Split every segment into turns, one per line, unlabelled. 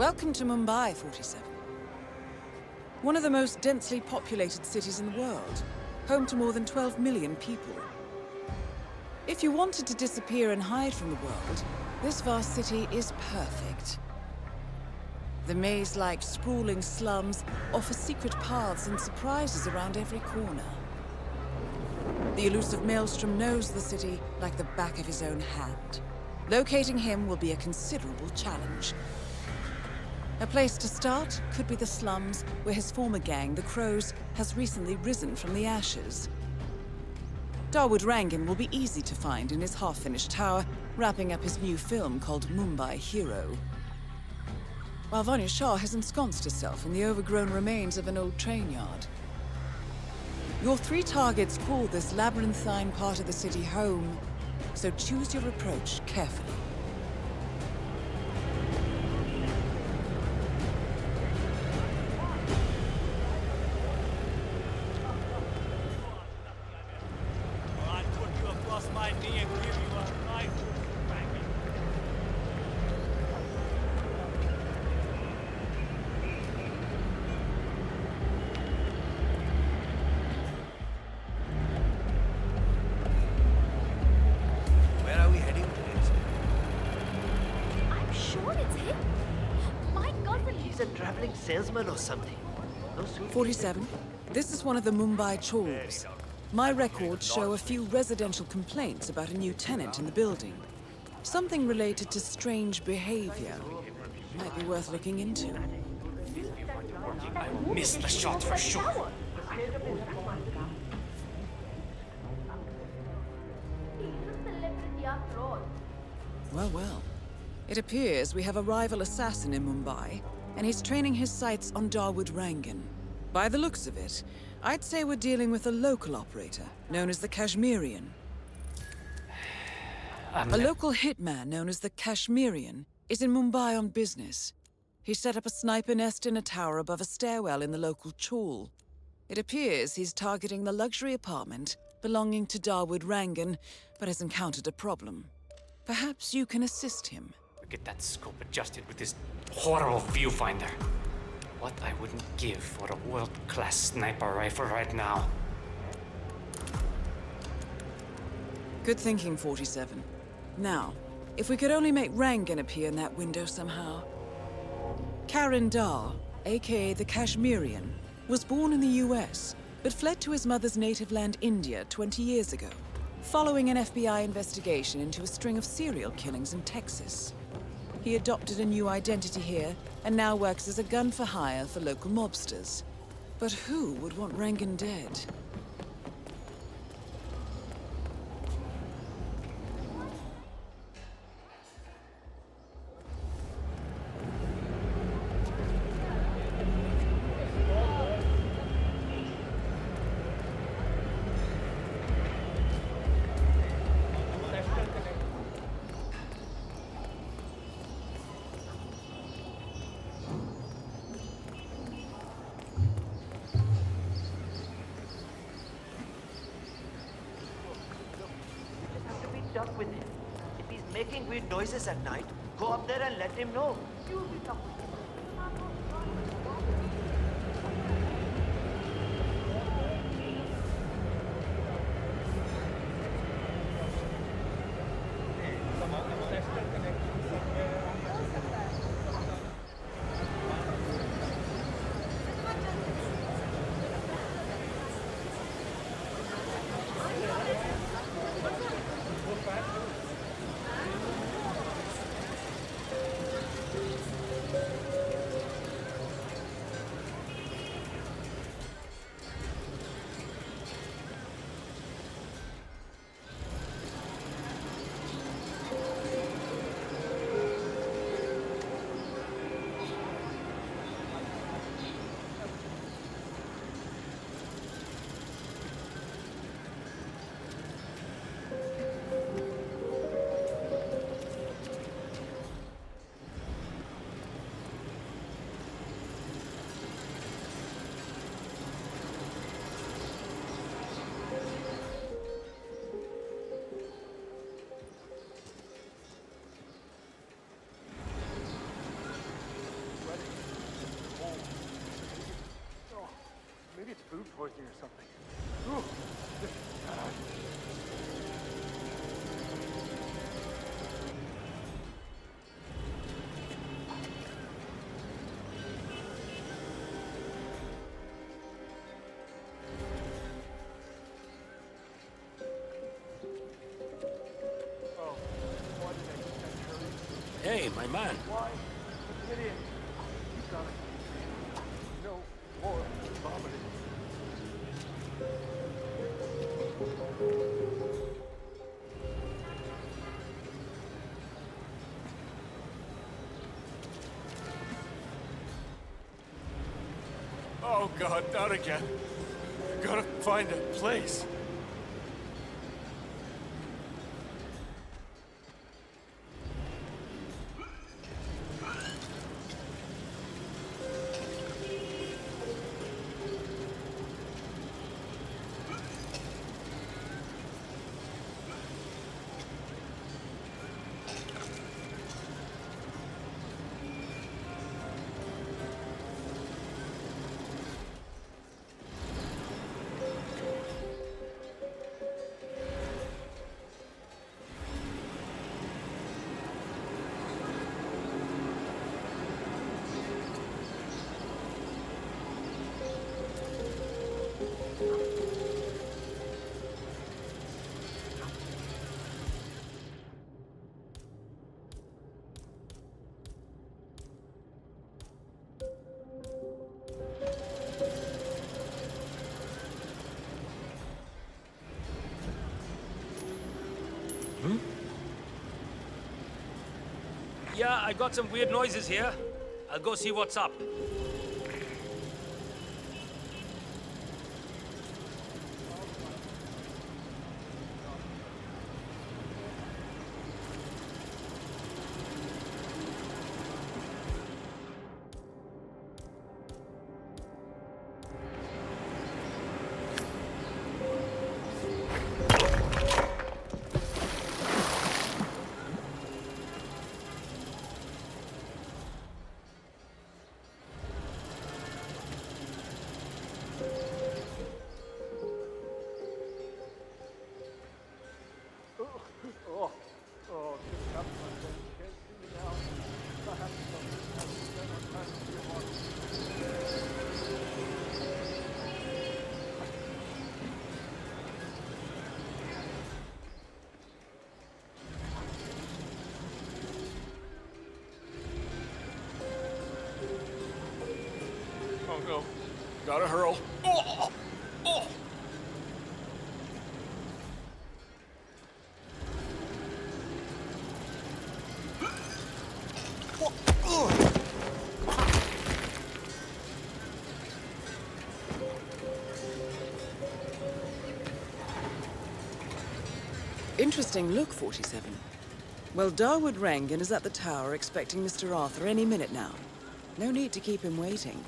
Welcome to Mumbai, 47. One of the most densely populated cities in the world, home to more than 12 million people. If you wanted to disappear and hide from the world, this vast city is perfect. The maze-like sprawling slums offer secret paths and surprises around every corner. The elusive Maelstrom knows the city like the back of his own hand. Locating him will be a considerable challenge. A place to start could be the slums, where his former gang, the Crows, has recently risen from the ashes. Dawood Rangan will be easy to find in his half-finished tower, wrapping up his new film called Mumbai Hero. While Vanya Shah has ensconced herself in the overgrown remains of an old train yard. Your three targets call this labyrinthine part of the city home, so choose your approach carefully.
Salesman or something.
47. This is one of the Mumbai chores. My records show a few residential complaints about a new tenant in the building. Something related to strange behavior. Might be worth looking into.
I will miss the shot for sure.
Well, well. It appears we have a rival assassin in Mumbai, and he's training his sights on Dawood Rangan. By the looks of it, I'd say we're dealing with a local operator, known as the Kashmirian. A local hitman known as the Kashmirian is in Mumbai on business. He set up a sniper nest in a tower above a stairwell in the local chawl. It appears he's targeting the luxury apartment belonging to Dawood Rangan, but has encountered a problem. Perhaps you can assist him.
Get that scope adjusted with this horrible viewfinder. What I wouldn't give for a world-class sniper rifle right now.
Good thinking, 47. Now, if we could only make Rangan appear in that window somehow. Karan Dar, aka the Kashmirian, was born in the US, but fled to his mother's native land, India, 20 years ago, following an FBI investigation into a string of serial killings in Texas. He adopted a new identity here, and now works as a gun for hire for local mobsters. But who would want Rangan dead?
Tough with him. If he's making weird noises at night, go up there and let him know. You'll be tough with him.
poisoning or something. Ooh, this is bad. Oh, why did I get that hurry?
Hey, my man.
Why? Get in. You got it. No more vomiting.
Oh God, not again. Gotta find a place.
Yeah, I got some weird noises here. I'll go see what's up.
Oh, just have my friend. You can't see me now. I have to stop. I have to spend more time with your mom.
Oh no. Gotta hurl. Oh! Oh!
Interesting look, 47. Well, Darwood Rangan is at the tower expecting Mr. Arthur any minute now. No need to keep him waiting.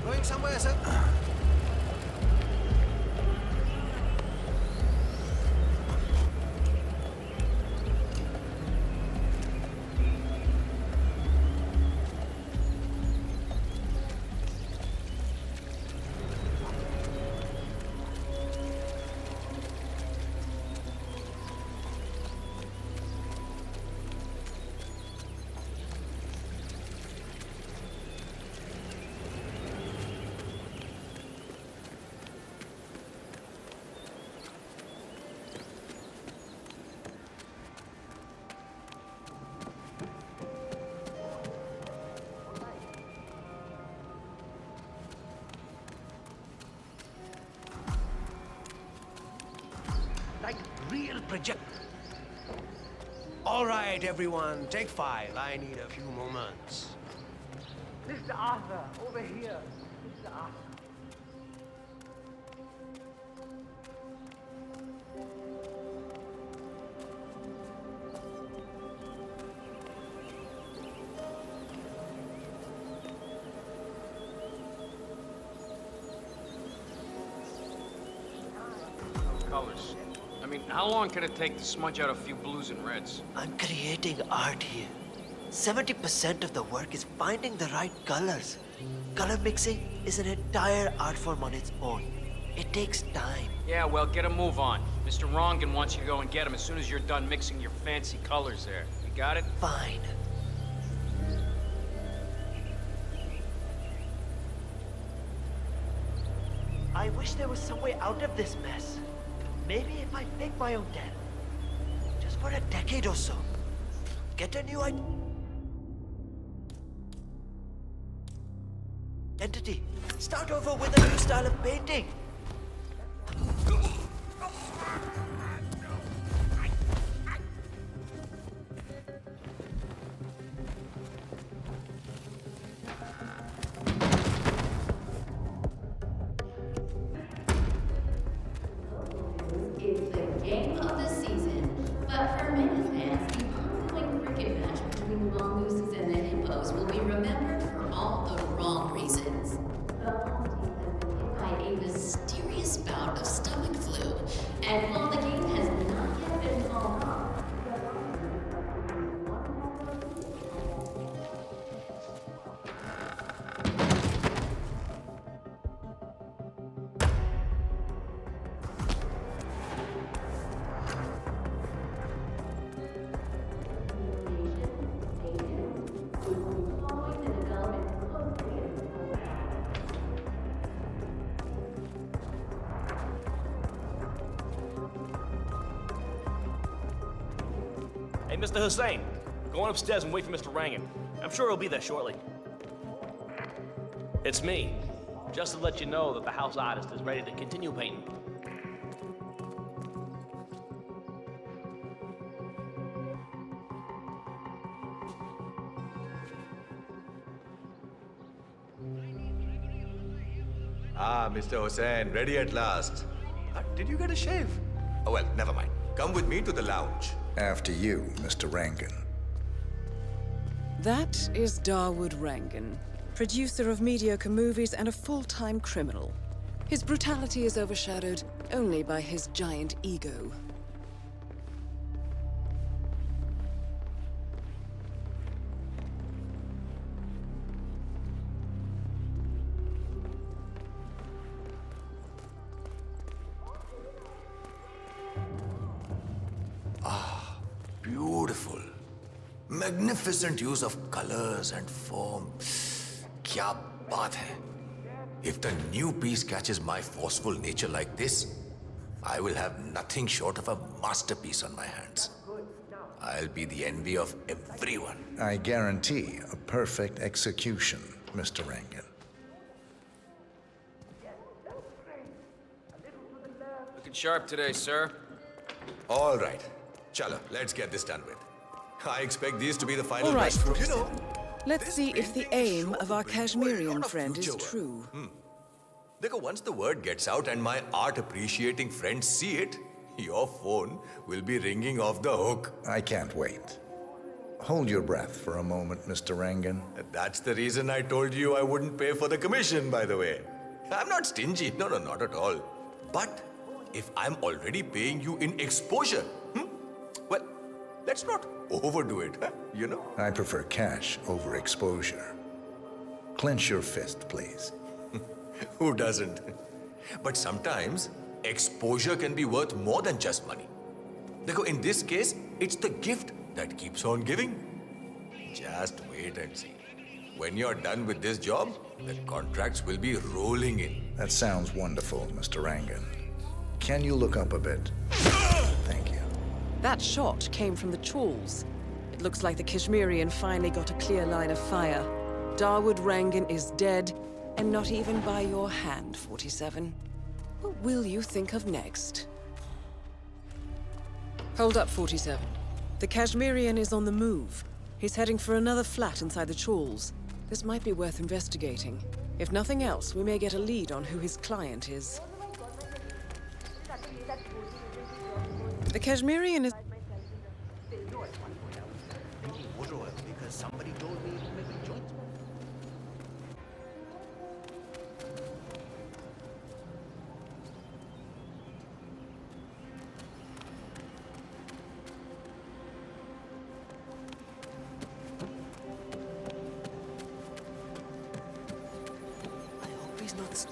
Going somewhere, sir? Like real project. All right, everyone, take 5. I need a few moments.
Mr. Arthur, over here. Mr. Arthur.
How long can it take to smudge out a few blues and reds?
I'm creating art here. 70% of the work is finding the right colors. Color mixing is an entire art form on its own. It takes time.
Yeah, well, get a move on. Mr. Rongan wants you to go and get him as soon as you're done mixing your fancy colors there. You got it?
Fine. I wish there was some way out of this mess. Maybe if I make my own den. Just for a decade or so. Get a new identity. Start over with a new style of painting.
It's the game of the season, but for many fans, the ongoing cricket match between the mongooses and the hippos will be remembered for all the wrong reasons. The home team has been hit by a mysterious bout of stomach flu, and while the game has not yet been called off,
Hey, Mr. Hussein, go on upstairs and wait for Mr. Rangan. I'm sure he'll be there shortly. It's me. Just to let you know that the house artist is ready to continue painting.
Ah, Mr. Hussain, ready at last. Did you get a shave? Oh, well, never mind. Come with me to the lounge.
After you, Mr. Rangan.
That is Dawood Rangan, producer of mediocre movies and a full-time criminal. His brutality is overshadowed only by his giant ego.
Beautiful. Magnificent use of colors and form. Kya baat hai? If the new piece catches my forceful nature like this, I will have nothing short of a masterpiece on my hands. I'll be the envy of everyone.
I guarantee a perfect execution, Mr. Rangan.
Looking sharp today, sir.
All right. Chalo, let's get this done with. I expect these to be the final
All right,
best fruit, you know.
Let's
This
see if the
painting is
aim
sure
of
to
our
bring a
Kashmirian
lot of
friend is
future work.
true.
Dekho, once the word gets out and my art-appreciating friends see it, your phone will be ringing off the hook.
I can't wait. Hold your breath for a moment, Mr. Rangan.
That's the reason I told you I wouldn't pay for the commission, by the way. I'm not stingy. No, not at all. But if I'm already paying you in exposure, well, let's not overdo it, you know?
I prefer cash over exposure. Clench your fist, please.
Who doesn't? But sometimes, exposure can be worth more than just money. Dekho, in this case, it's the gift that keeps on giving. Just wait and see. When you're done with this job, the contracts will be rolling in.
That sounds wonderful, Mr. Rangan. Can you look up a bit? Thank you.
That shot came from the chawls. It looks like the Kashmirian finally got a clear line of fire. Dawood Rangan is dead, and not even by your hand, 47. What will you think of next? Hold up, 47. The Kashmirian is on the move. He's heading for another flat inside the chawls. This might be worth investigating. If nothing else, we may get a lead on who his client is. The Kashmirian is...
Because somebody told me to make a joint. He's not...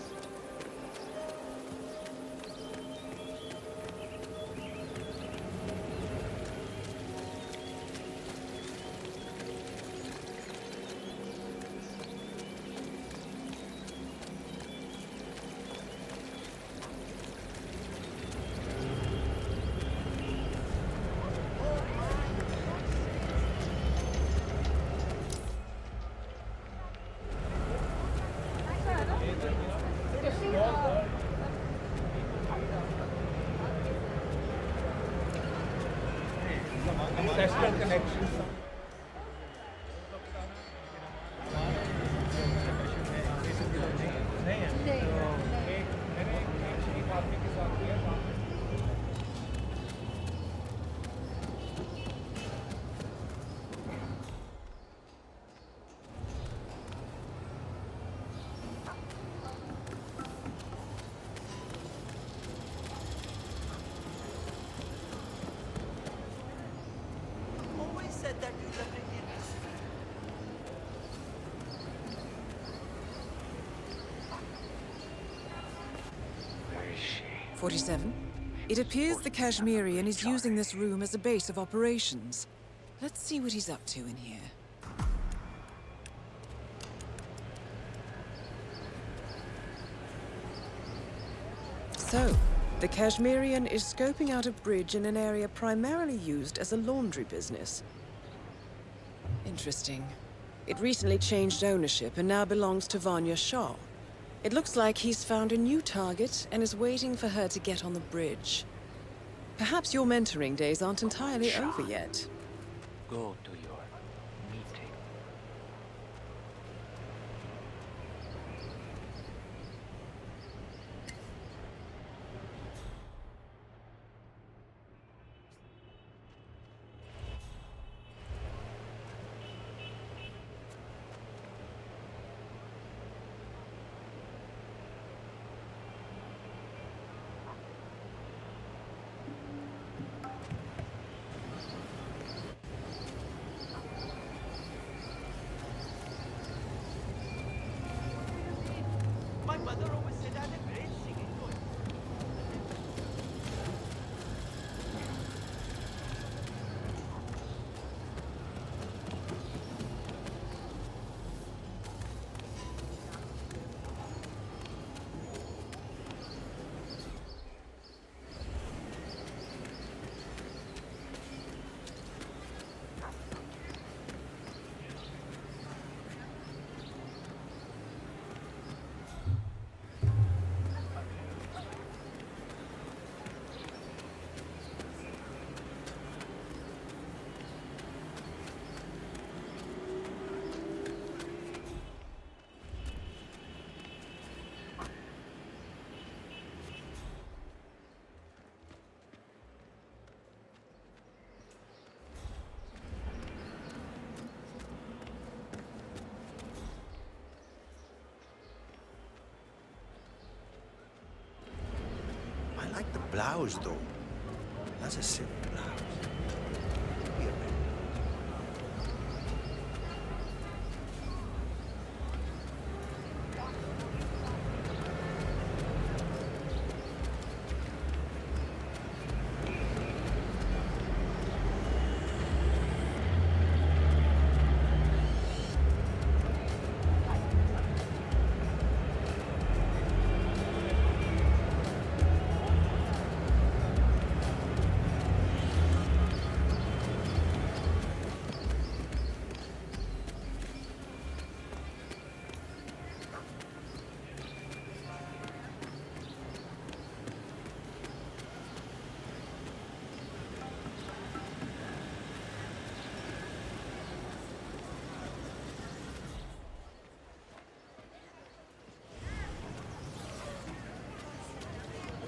Always said that you left it in.
47. It appears the Kashmirian is using this room as a base of operations. Let's see what he's up to in here. So, the Kashmirian is scoping out a bridge in an area primarily used as a laundry business. Interesting. It recently changed ownership and now belongs to Vanya Shah. It looks like he's found a new target and is waiting for her to get on the bridge. Perhaps your mentoring days aren't entirely over yet.
Go to your meeting.
My mother always said I'm a great singing voice.
I like the blouse, though. That's a silk blouse. Here, man.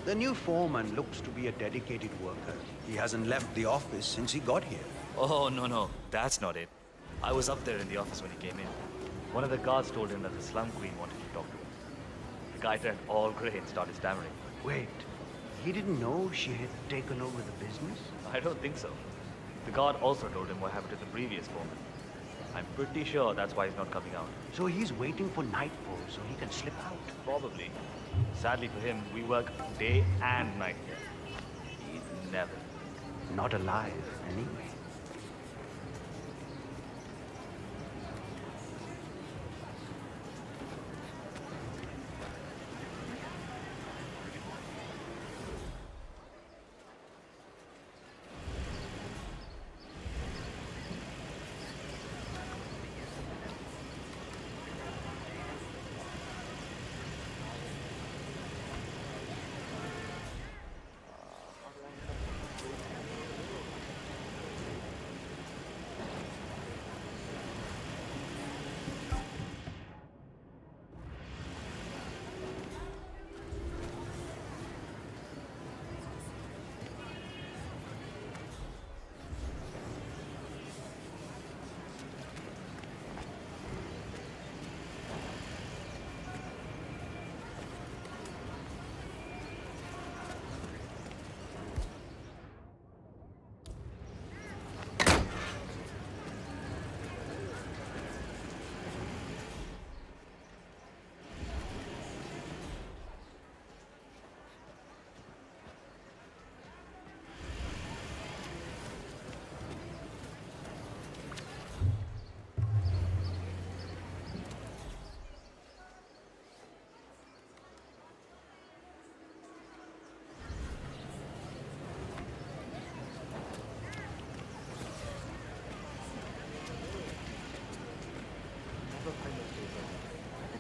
The new foreman looks to be a dedicated worker. He hasn't left the office since he got here.
Oh, no. That's not it. I was up there in the office when he came in. One of the guards told him that the slum queen wanted to talk to him. The guy turned all grey and started stammering.
Wait, he didn't know she had taken over the business?
I don't think so. The guard also told him what happened to the previous foreman. I'm pretty sure that's why he's not coming out.
So he's waiting for nightfall so he can slip out.
Probably. Sadly for him, we work day and night here. He's never.
Not alive, anyway.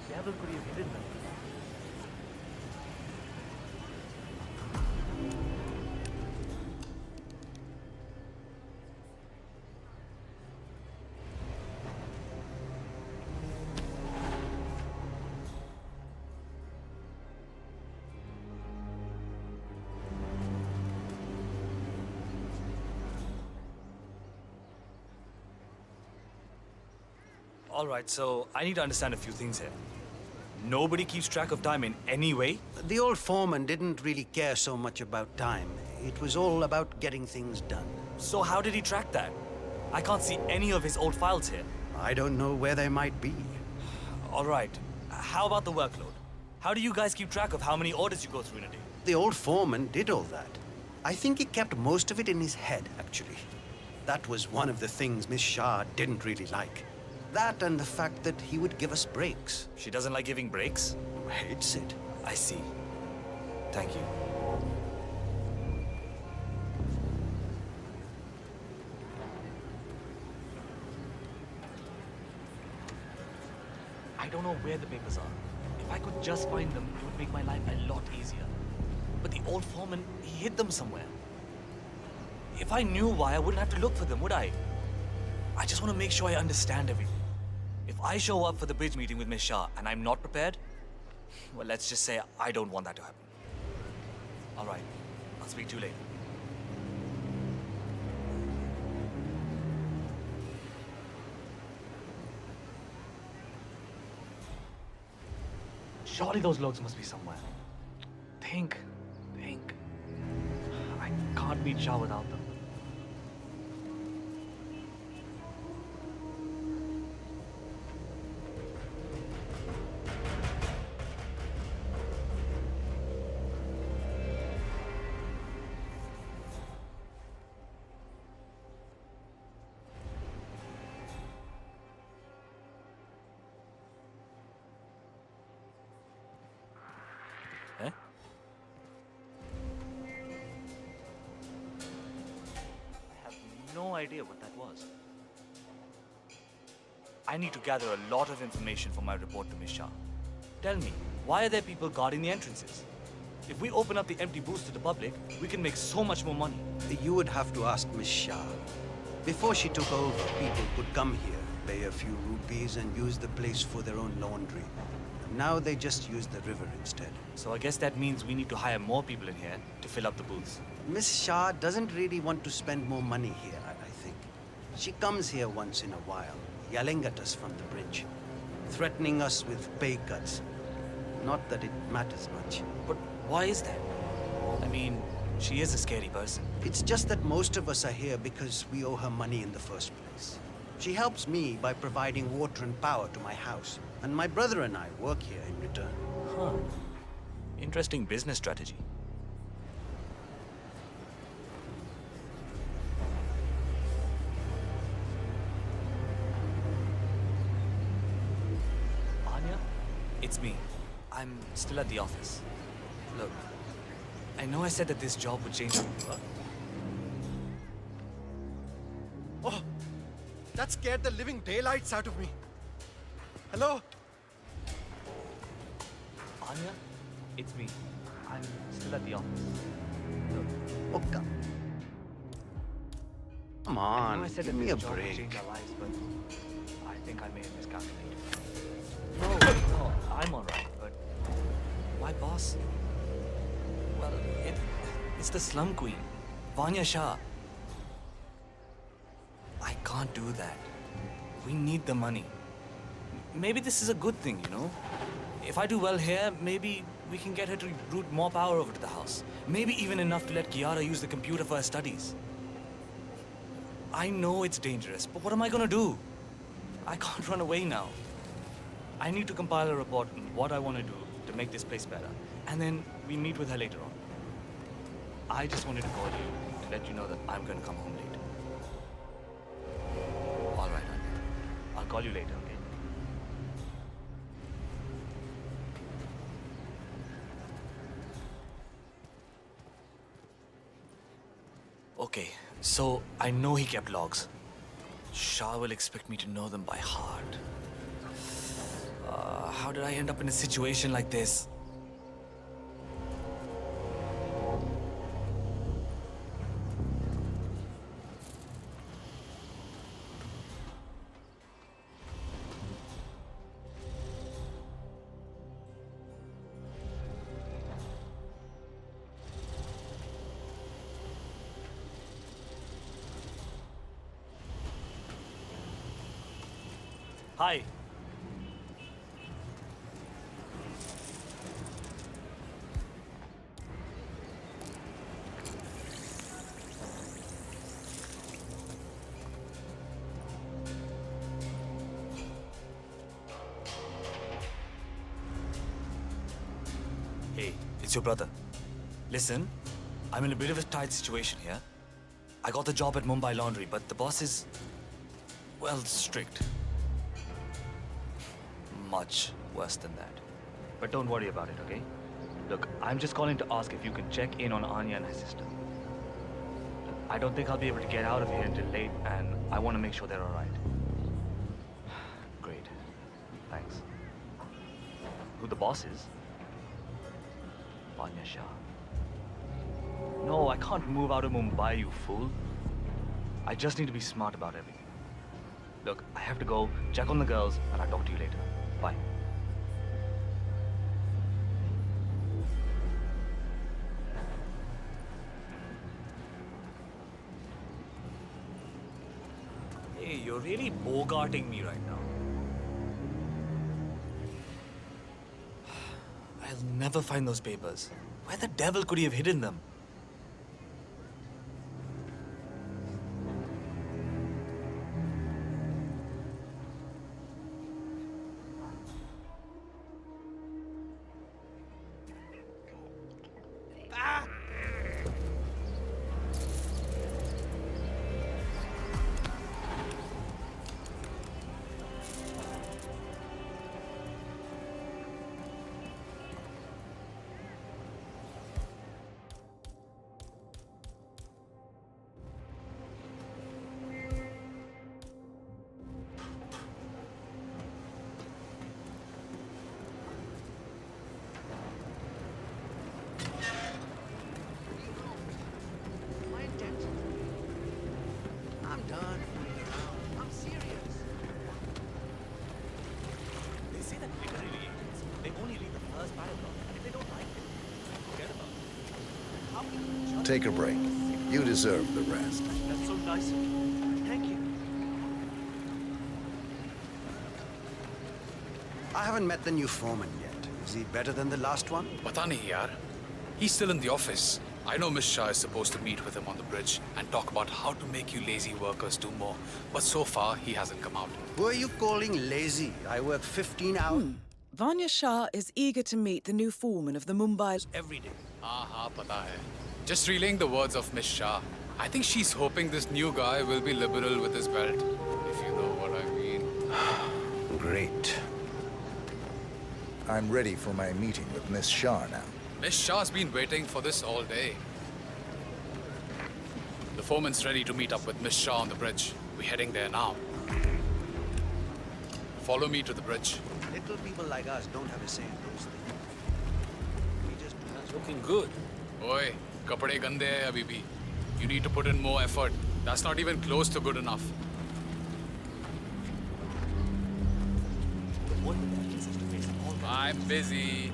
The devil could have hidden them.
All right, so I need to understand a few things here. Nobody keeps track of time in any way?
The old foreman didn't really care so much about time. It was all about getting things done.
So how did he track that? I can't see any of his old files here.
I don't know where they might be.
All right, how about the workload? How do you guys keep track of how many orders you go through in a day?
The old foreman did all that. I think he kept most of it in his head, actually. That was one of the things Miss Shah didn't really like. That and the fact that he would give us breaks.
She doesn't like giving breaks?
Hates it.
I see. Thank you.
I don't know where the papers are. If I could just find them, it would make my life a lot easier.
But the old foreman, he hid them somewhere. If I knew why, I wouldn't have to look for them, would I? I just want to make sure I understand everything. If I show up for the bridge meeting with Miss Shah and I'm not prepared, well, let's just say I don't want that to happen. All right, I'll speak to you later.
Surely those logs must be somewhere. Think. I can't beat Shah without them.
Eh?
I have no idea what that was.
I need to gather a lot of information for my report to Miss Shah. Tell me, why are there people guarding the entrances? If we open up the empty booths to the public, we can make so much more money.
You would have to ask Miss Shah. Before she took over, people could come here, pay a few rupees, and use the place for their own laundry. Now they just use the river instead.
So I guess that means we need to hire more people in here to fill up the booths.
Miss Shah doesn't really want to spend more money here, I think. She comes here once in a while, yelling at us from the bridge, threatening us with pay cuts. Not that it matters much.
But why is that? I mean, she is a scary person.
It's just that most of us are here because we owe her money in the first place. She helps me by providing water and power to my house. And my brother and I work here in return.
Huh. Interesting business strategy. Anya? It's me. I'm still at the office. Look, I know I said that this job would change.
Oh, that scared the living daylights out of me. Hello?
Anya? It's me. I'm still at the office. Look,
Oh, come
I know
on,
I said
give
that
me
this
a
job would
break.
change our lives, but I think I may have miscalculated. No, I'm alright, but why boss? Well, it's the slum queen, Vanya Shah. I can't do that. We need the money. Maybe this is a good thing, you know? If I do well here, maybe we can get her to root more power over to the house. Maybe even enough to let Kiara use the computer for her studies. I know it's dangerous, but what am I gonna do? I can't run away now. I need to compile a report on what I want to do to make this place better. And then we meet with her later on. I just wanted to call you to let you know that I'm gonna come home late. All right, Anya. I'll call you later, okay? Okay, so I know he kept logs. Shah will expect me to know them by heart. How did I end up in a situation like this? Hi. Hey, it's your brother. Listen, I'm in a bit of a tight situation here. I got the job at Mumbai Laundry, but the boss is, well, strict. Much worse than that.
But don't worry about it, okay? Look, I'm just calling to ask if you can check in on Anya and her sister. Look, I don't think I'll be able to get out of here until late, and I want to make sure they're all right. Great. Thanks. Who the boss is? Vanya Shah. No, I can't move out of Mumbai, you fool. I just need to be smart about everything. Look, I have to go check on the girls, and I'll talk to you later. Bye.
Hey, you're really bogarting me right now. I'll never find those papers. Where the devil could he have hidden them?
I'm done fooling around. I'm serious.
They say that literary agents, they only read the first paragraph, and if they don't like it, forget about it. How can you judge?
Take a break. You deserve the rest.
That's so nice of you. Thank you.
I haven't met the new foreman yet. Is he better than the last one?
Pata nahi yaar. He's still in the office. I know Miss Shah is supposed to meet with him on the bridge and talk about how to make you lazy workers do more. But so far, he hasn't come out.
Who are you calling lazy? I work 15 hours.
Vanya Shah is eager to meet the new foreman of the Mumbai
every day.
Pata hai. Just relaying the words of Miss Shah. I think she's hoping this new guy will be liberal with his belt, if you know what I mean.
Great. I'm ready for my meeting with Miss Shah now.
Miss Shah's been waiting for this all day. The foreman's ready to meet up with Miss Shah on the bridge. We're heading there now. Follow me to the bridge.
Little people like us don't have a say in those things. We just do not.
Looking good.
Oi, kapade gande hai abhi bhi. You need to put in more effort. That's not even close to good enough. I'm busy.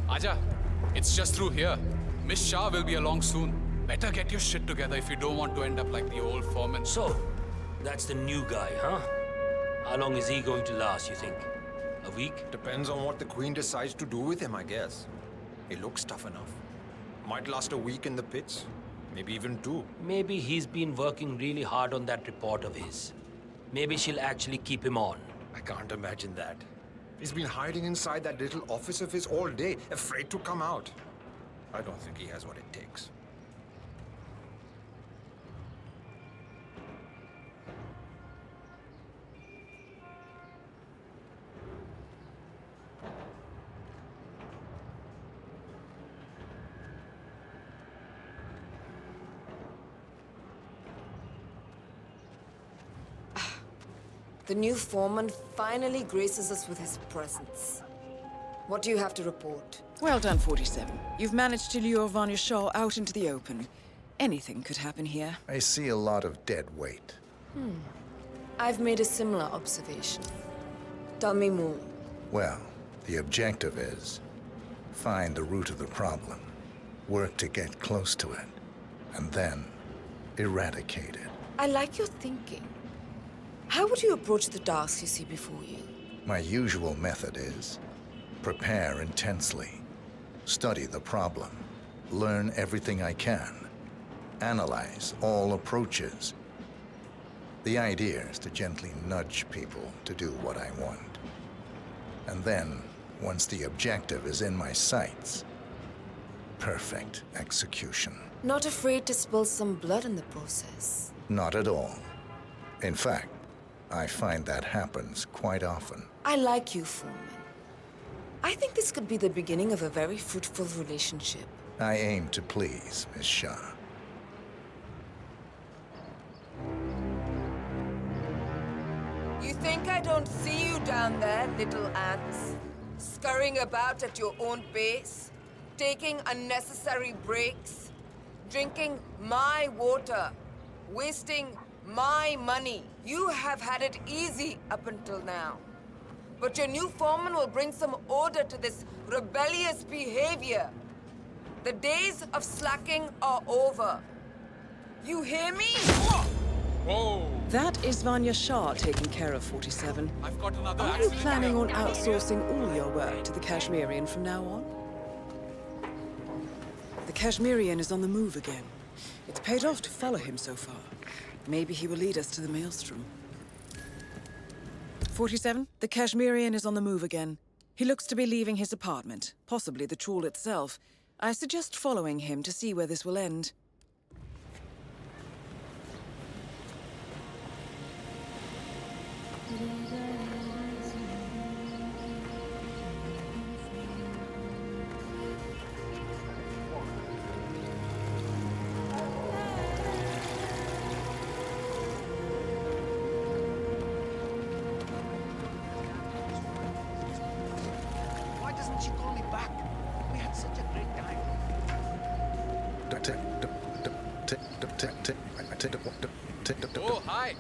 Aja, it's just through here. Miss Shah will be along soon. Better get your shit together if you don't want to end up like the old foreman.
So, that's the new guy, huh? How long is he going to last, you think? A week?
Depends on what the Queen decides to do with him, I guess. He looks tough enough. Might last a week in the pits. Maybe even 2.
Maybe he's been working really hard on that report of his. Maybe she'll actually keep him on.
I can't imagine that. He's been hiding inside that little office of his all day, afraid to come out. I don't think he has what it takes.
The new foreman finally graces us with his presence. What do you have to report?
Well done, 47. You've managed to lure Vanya Shah out into the open. Anything could happen here.
I see a lot of dead weight.
I've made a similar observation. Tell me more.
Well, the objective is find the root of the problem, work to get close to it, and then eradicate it.
I like your thinking. How would you approach the tasks you see before you?
My usual method is prepare intensely, study the problem, learn everything I can, analyze all approaches. The idea is to gently nudge people to do what I want. And then, once the objective is in my sights, perfect execution.
Not afraid to spill some blood in the process?
Not at all. In fact, I find that happens quite often.
I like you, Foreman. I think this could be the beginning of a very fruitful relationship.
I aim to please, Miss Shah.
You think I don't see you down there, little ants? Scurrying about at your own pace? Taking unnecessary breaks? Drinking my water? Wasting my money? You have had it easy up until now. But your new foreman will bring some order to this rebellious behavior. The days of slacking are over. You hear me?
Whoa!
That is Vanya Shah taking care of 47.
I've got another
Are you planning on outsourcing all your work to the Kashmirian from now on? The Kashmirian is on the move again. It's paid off to follow him so far. Maybe he will lead us to the maelstrom. 47, the Kashmirian is on the move again. He looks to be leaving his apartment, possibly the trawl itself. I suggest following him to see where this will end.
Why doesn't she call me back? We had such a great time.
Oh, hi!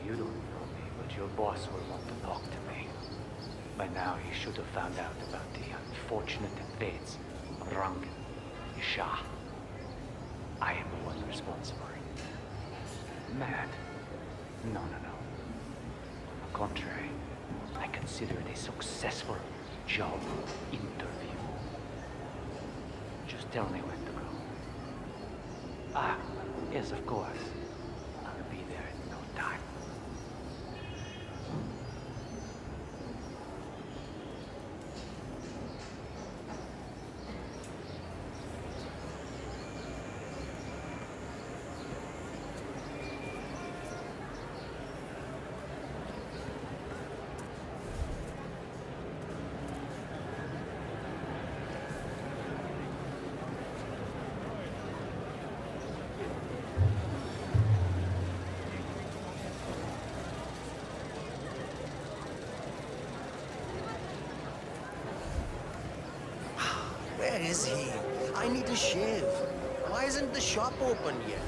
You don't know me, but your boss will want to talk to me. By now, he should have found out about the unfortunate fates of Rangan, Shah. I am the one responsible. Mad? No. On the contrary, I consider it a successful job interview. Just tell me when to go. Ah, yes, of course. I'll be there in no time.
Where is he? I need a shave. Why isn't the shop open yet?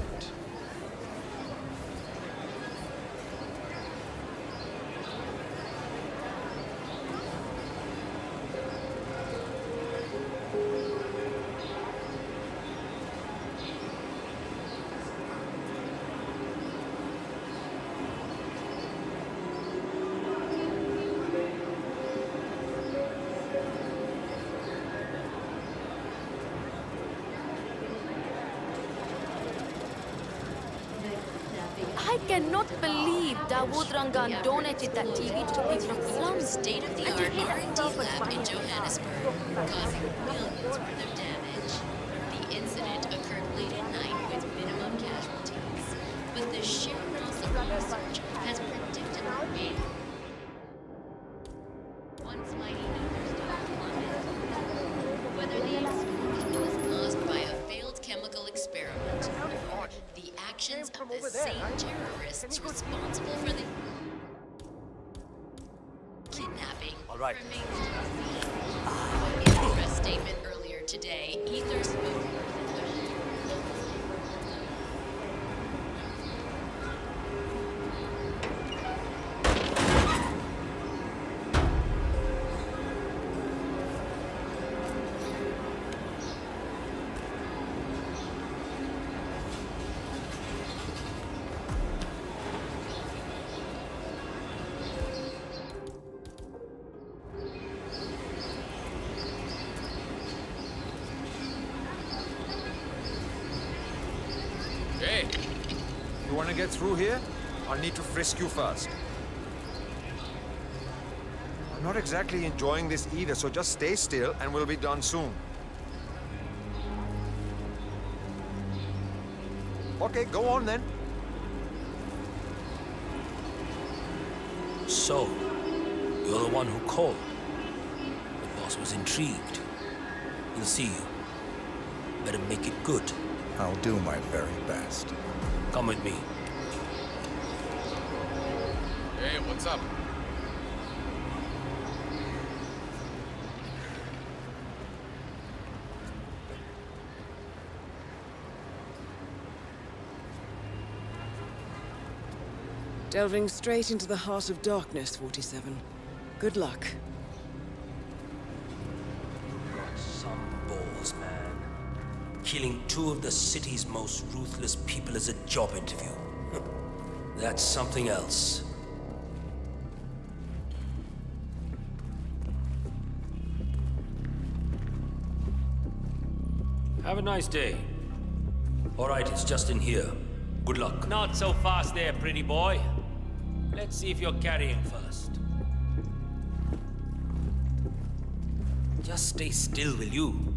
I cannot believe Dawood Rangan donated that TV to the people of the slums.
State-of-the-art R&D lab in Johannesburg, causing millions worth of damage. The incident occurred late at night with minimum casualties, but the sheer loss of research has predicted the fate. Once mighty numbers plummet. Whether the explosion was caused by a failed chemical experiment or the actions of the same terrorists responsible for the kidnapping remains to be seen. In a press statement earlier today, Ether spoke.
Hey! You want to get through here? I'll need to frisk you first. I'm not exactly enjoying this either, so just stay still and we'll be done soon. Okay, go on then.
So, you're the one who called. The boss was intrigued. He'll see you. Better make it good.
I'll do my very best.
Come with me.
Hey, what's up?
Delving straight into the heart of darkness, 47. Good luck.
Got some balls, man. Killing two of the city's most ruthless people as a job interview. That's something else. Have a nice day. All right, it's just in here. Good luck.
Not so fast there, pretty boy. Let's see if you're carrying first.
Just stay still, will you?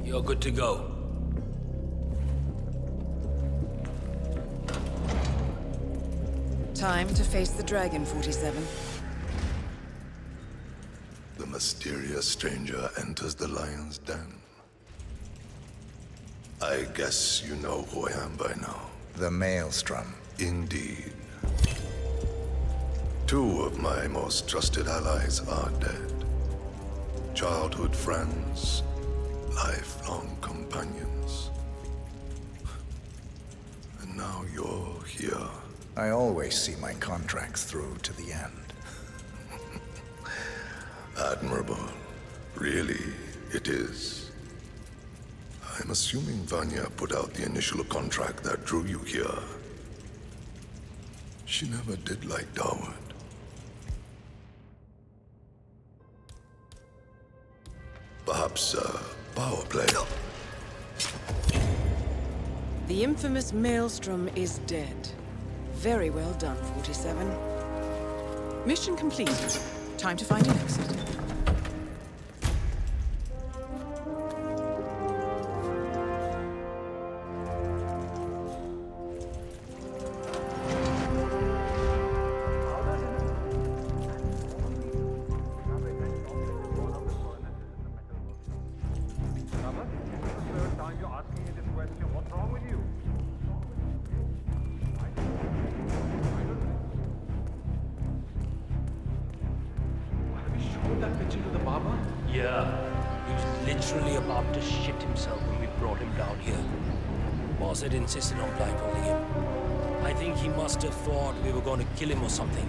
You're good to go.
Time to face the dragon, 47.
The mysterious stranger enters the lion's den. I guess you know who I am by now.
The Maelstrom.
Indeed. Two of my most trusted allies are dead. Childhood friends, lifelong companions. And now you're here.
I always see my contracts through to the end.
Admirable. Really, it is. I'm assuming Vanya put out the initial contract that drew you here. She never did like Dawood. Perhaps power play.
The infamous Maelstrom is dead. Very well done, 47. Mission completed. Time to find an exit.
Yeah, he was literally about to shit himself when we brought him down here. Boss had insisted on blindfolding him. I think he must have thought we were going to kill him or something.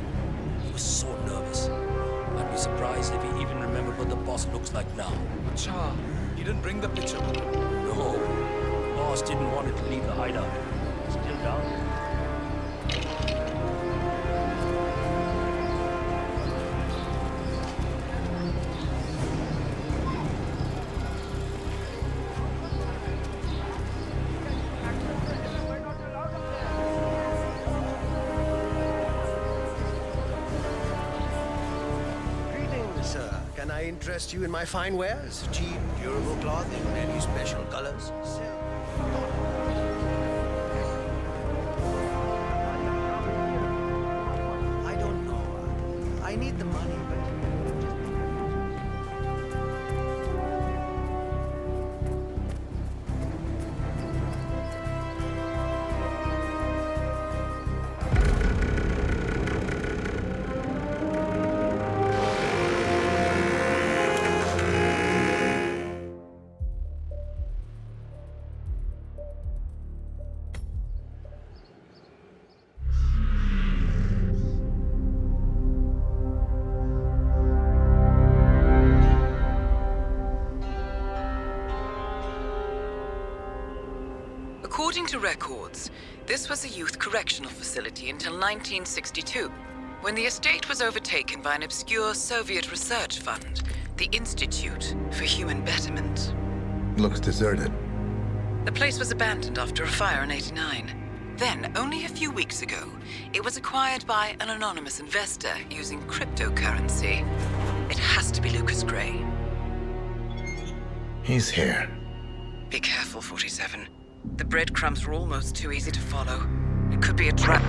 He was so nervous. I'd be surprised if he even remembered what the boss looks like now.
Acha, he didn't bring the picture with him.
No, the boss didn't want it to leave the hideout. Still down there.
Can I interest you in my fine wares? Cheap, durable clothing, any special colors? I don't know. I need the money, but...
According to records, this was a youth correctional facility until 1962, when the estate was overtaken by an obscure Soviet research fund, the Institute for Human Betterment.
Looks deserted.
The place was abandoned after a fire in '89. Then, only a few weeks ago, it was acquired by an anonymous investor using cryptocurrency. It has to be Lucas Gray.
He's here.
Be careful, 47. The breadcrumbs were almost too easy to follow. It could be a trap.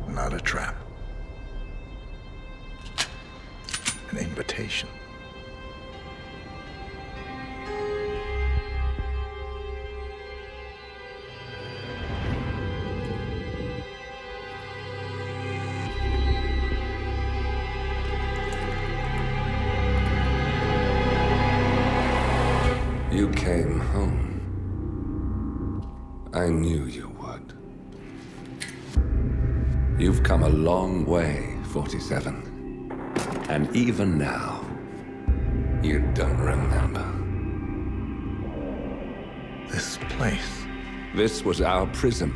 Not a trap. an invitation.
You came home. I knew you would. You've come a long way, 47. And even now, you don't remember.
This place.
This was our prison,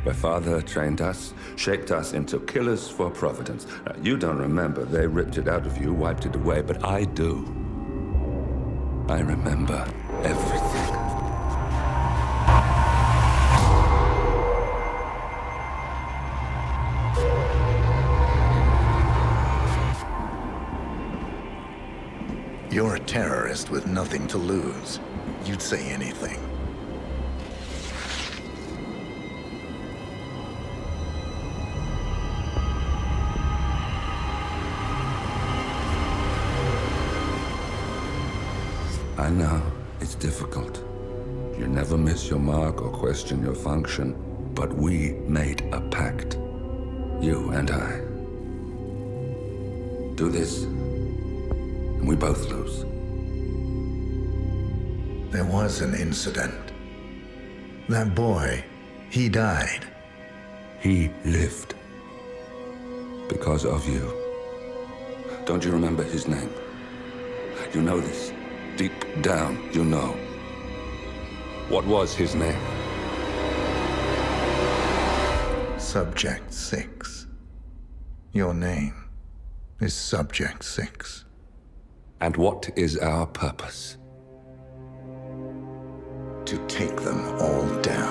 where Father trained us, shaped us into killers for Providence. Now, you don't remember. They ripped it out of you, wiped it away, but I do. I remember everything.
You're a terrorist with nothing to lose. You'd say anything.
I know, it's difficult. You never miss your mark or question your function, but we made a pact. You and I. Do this, and we both lose.
There was an incident. That boy, he died.
He lived. Because of you. Don't you remember his name? You know this. Deep down, you know. What was his name?
Subject 6. Your name is Subject 6.
And what is our purpose?
To take them all down.